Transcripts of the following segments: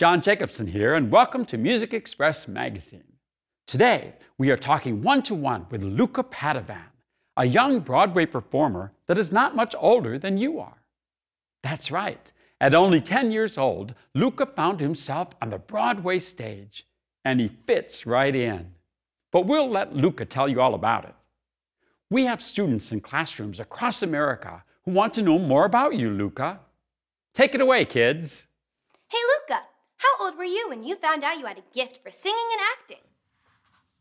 John Jacobson here, and welcome to Music Express Magazine. Today, we are talking one-to-one with Luca Padovan, a young Broadway performer that is not much older than you are. That's right. At only 10 years old, Luca found himself on the Broadway stage, and he fits right in. But we'll let Luca tell you all about it. We have students in classrooms across America who want to know more about you, Luca. Take it away, kids. Hey, Luca, how old were you when you found out you had a gift for singing and acting?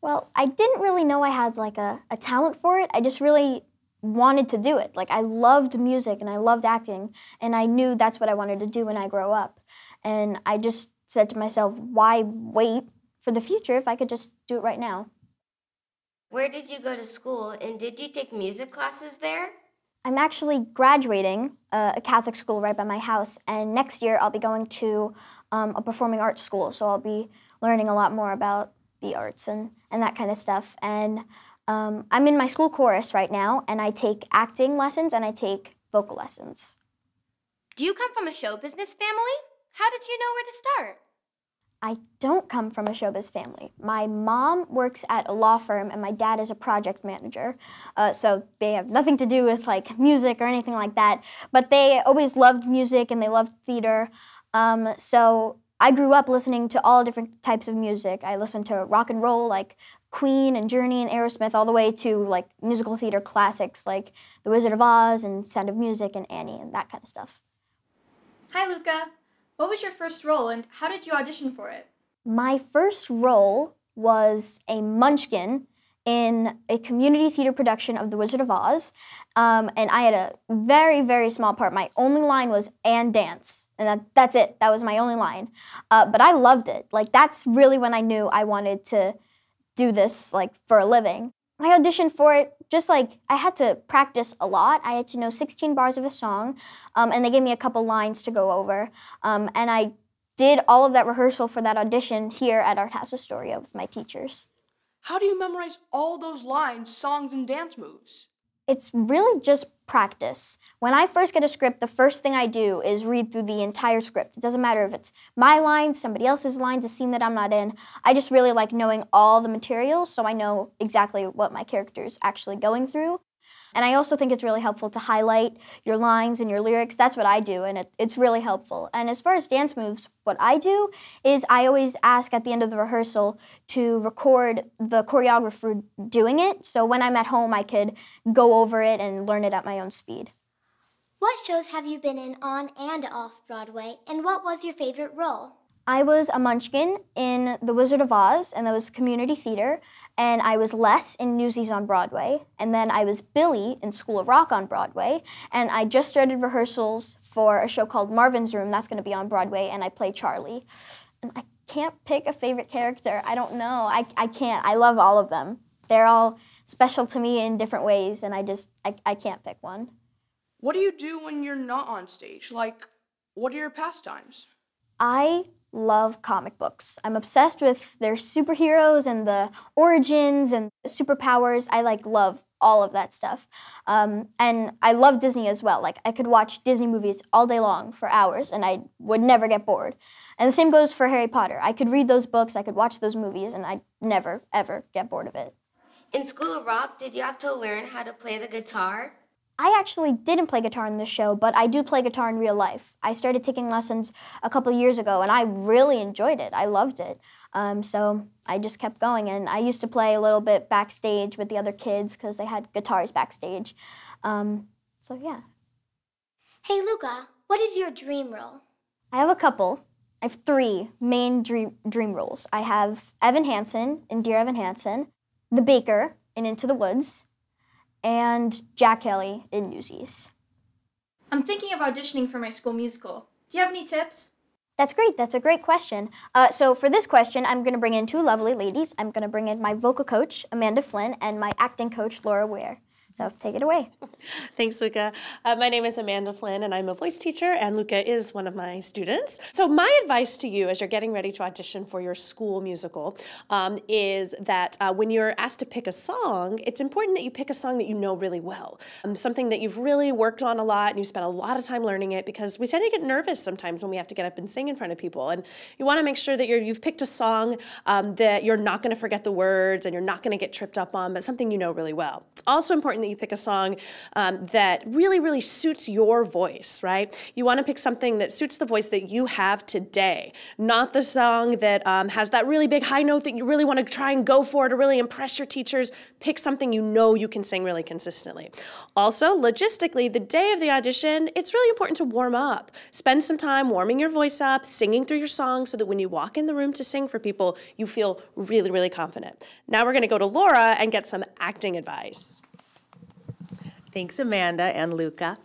Well, I didn't really know I had a talent for it. I just really wanted to do it. I loved music and I loved acting, and I knew that's what I wanted to do when I grow up. And I just said to myself, why wait for the future if I could just do it right now? Where did you go to school, and did you take music classes there? I'm actually graduating a Catholic school right by my house, and next year I'll be going to a performing arts school, so I'll be learning a lot more about the arts and that kind of stuff. And I'm in my school chorus right now, and I take acting lessons and I take vocal lessons. Do you come from a show business family? How did you know where to start? I don't come from a showbiz family. My mom works at a law firm and my dad is a project manager. So they have nothing to do with music or anything like that. But they always loved music and they loved theater. So I grew up listening to all different types of music. I listened to rock and roll like Queen and Journey and Aerosmith, all the way to musical theater classics like The Wizard of Oz and Sound of Music and Annie and that kind of stuff. Hi, Luca. What was your first role, and how did you audition for it? My first role was a Munchkin in a community theater production of The Wizard of Oz, and I had a very, very small part. My only line was "and dance," and that's it. That was my only line, but I loved it. That's really when I knew I wanted to do this for a living. I auditioned for it I had to practice a lot. I had to know 16 bars of a song, and they gave me a couple lines to go over. And I did all of that rehearsal for that audition here at Art House Astoria with my teachers. How do you memorize all those lines, songs, and dance moves? It's really just practice. When I first get a script, the first thing I do is read through the entire script. It doesn't matter if it's my lines, somebody else's lines, a scene that I'm not in. I just really like knowing all the materials so I know exactly what my character is actually going through. And I also think it's really helpful to highlight your lines and your lyrics. That's what I do, and it's really helpful. And as far as dance moves, what I do is I always ask at the end of the rehearsal to record the choreographer doing it, so when I'm at home I could go over it and learn it at my own speed. What shows have you been in on and off Broadway, and what was your favorite role? I was a Munchkin in The Wizard of Oz, and that was community theater, and I was Les in Newsies on Broadway, and then I was Billy in School of Rock on Broadway, and I just started rehearsals for a show called Marvin's Room that's going to be on Broadway, and I play Charlie. And I can't pick a favorite character. I don't know. I can't. I love all of them. They're all special to me in different ways, and I can't pick one. What do you do when you're not on stage? What are your pastimes? I love comic books. I'm obsessed with their superheroes and the origins and the superpowers. I love all of that stuff. And I love Disney as well. I could watch Disney movies all day long for hours and I would never get bored. And the same goes for Harry Potter. I could read those books, I could watch those movies, and I'd never, ever get bored of it. In School of Rock, did you have to learn how to play the guitar? I actually didn't play guitar in this show, but I do play guitar in real life. I started taking lessons a couple years ago, and I really enjoyed it. I loved it. So I just kept going, and I used to play a little bit backstage with the other kids because they had guitars backstage. So yeah. Hey, Luca, what is your dream role? I have a couple. I have three main dream roles. I have Evan Hansen in Dear Evan Hansen, the baker in Into the Woods, and Jack Kelly in Newsies. I'm thinking of auditioning for my school musical. Do you have any tips? That's great. That's a great question. So for this question, I'm going to bring in two lovely ladies. I'm going to bring in my vocal coach, Amanda Flynn, and my acting coach, Laura Ware. So take it away. Thanks, Luca. My name is Amanda Flynn, and I'm a voice teacher, and Luca is one of my students. So my advice to you as you're getting ready to audition for your school musical is that when you're asked to pick a song, it's important that you pick a song that you know really well, something that you've really worked on a lot and you spent a lot of time learning it, because we tend to get nervous sometimes when we have to get up and sing in front of people. And you want to make sure that you've picked a song that you're not going to forget the words and you're not going to get tripped up on, but something you know really well. It's also important that you pick a song that really suits your voice, right? You want to pick something that suits the voice that you have today, not the song that has that really big high note that you really want to try and go for to really impress your teachers. Pick something you know you can sing really consistently. Also, logistically, the day of the audition, it's really important to warm up. Spend some time warming your voice up, singing through your song so that when you walk in the room to sing for people, you feel really confident. Now we're going to go to Laura and get some acting advice. Thanks, Amanda and Luca.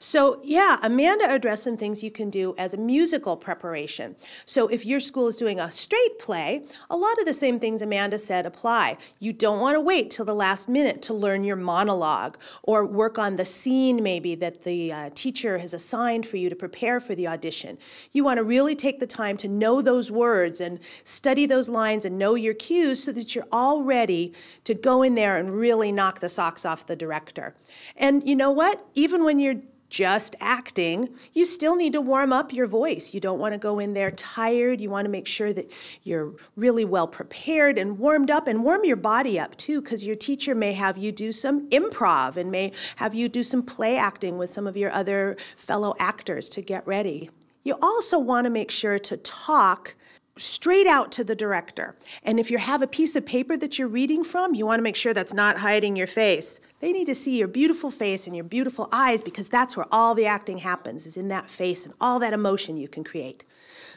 So yeah, Amanda addressed some things you can do as a musical preparation. So if your school is doing a straight play, a lot of the same things Amanda said apply. You don't want to wait till the last minute to learn your monologue or work on the scene maybe that the teacher has assigned for you to prepare for the audition. You want to really take the time to know those words and study those lines and know your cues so that you're all ready to go in there and really knock the socks off the director. And you know what? Even when you're just acting, you still need to warm up your voice. You don't want to go in there tired. You want to make sure that you're really well prepared and warmed up, and warm your body up too, because your teacher may have you do some improv and may have you do some play acting with some of your other fellow actors to get ready. You also want to make sure to talk straight out to the director. And if you have a piece of paper that you're reading from, you want to make sure that's not hiding your face. They need to see your beautiful face and your beautiful eyes, because that's where all the acting happens, is in that face and all that emotion you can create.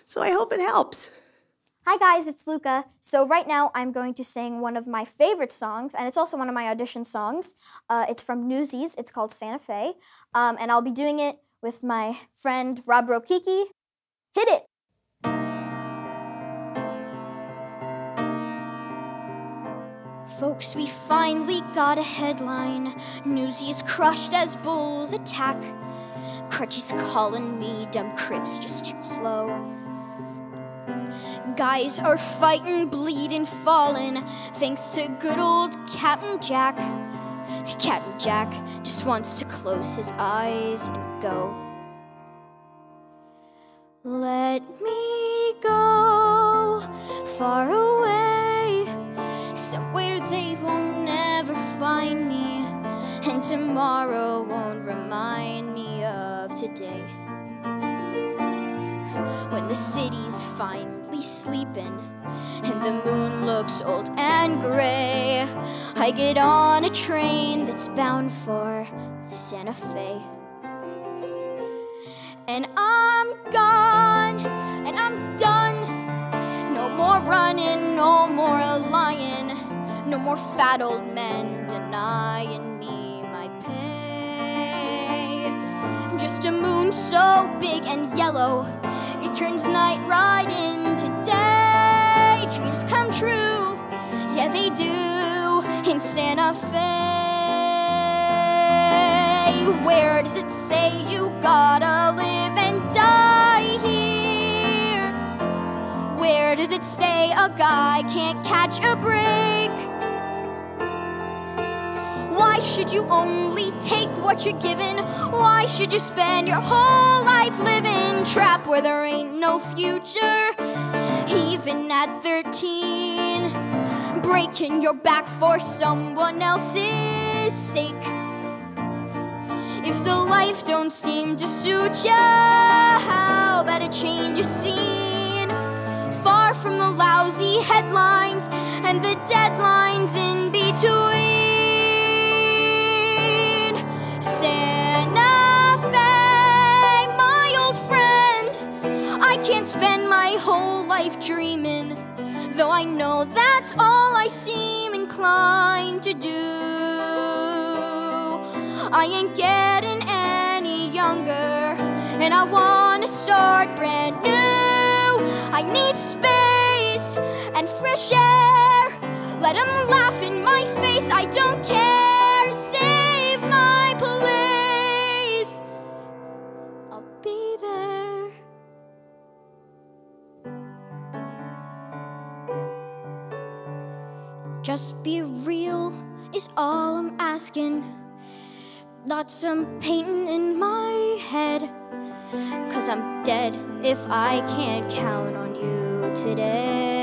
So I hope it helps. Hi guys, it's Luca. So right now I'm going to sing one of my favorite songs, and it's also one of my audition songs. It's from Newsies. It's called Santa Fe. And I'll be doing it with my friend Rob Rokiki. Hit it! Folks, we finally got a headline. Newsies crushed as bulls attack. Crutchy's calling me dumb crips just too slow. Guys are fighting, bleeding, falling, thanks to good old Captain Jack. Captain Jack just wants to close his eyes and go. Let me go far away, somewhere they won't never find me, and tomorrow won't remind me of today. When the city's finally sleeping and the moon looks old and gray, I get on a train that's bound for Santa Fe. And I'm gone, and I'm done. No more running, no more lying, no more fat old men denying me my pay. Just a moon so big and yellow, it turns night right into day. Dreams come true, yeah they do, in Santa Fe. Where does it say you gotta live and die here? Where does it say a guy can't catch a break? Why should you only take what you're given? Why should you spend your whole life living trapped where there ain't no future? Even at 13, breaking your back for someone else's sake. If the life don't seem to suit ya, how about a change of scene? Far from the lousy headlines and the deadlines in between. Santa Fe, my old friend, I can't spend my whole life dreaming, though I know that's all I seem inclined to do. I ain't getting any younger, and I want to start brand new. I need space and fresh air. Let them laugh in my face, I don't care. Say Just be real is all I'm asking. Not some painting in my head. 'Cause I'm dead if I can't count on you today.